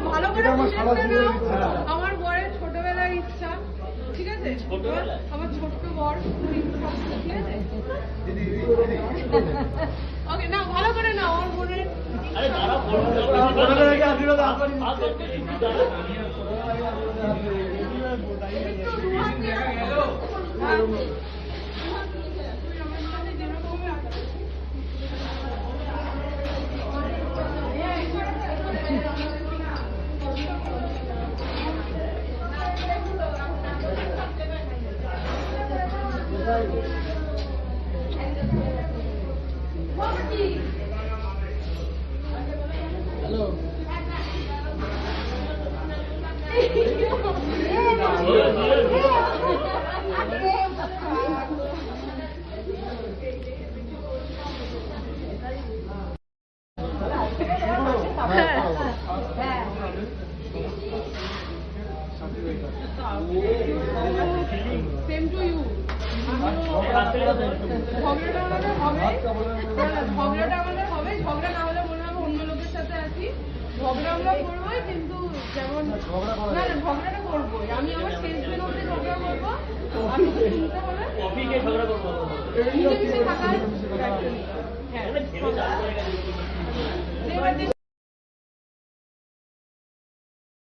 ভালো করে আমার বরের ছোটবেলার ইচ্ছা, ঠিক আছে? আমার ছোট্ট বর, ঠিক আছে? ওকে না, ভালো করে না, আমার বোনের সেম টু ইউ। ঝগড়াটা আমাদের হবে, ঝগড়া না হলে মনে হবে অন্য লোকের সাথে আছি। ঝগড়া আমরা করবোই, কিন্তু যেমন না না, ঝগড়াটা করবোই। আমি আমার সেলসম্যান অব্দি ঝগড়া করবো, আমি শুনতে হবে মিলেমিশে থাকার। হ্যাঁ, এবার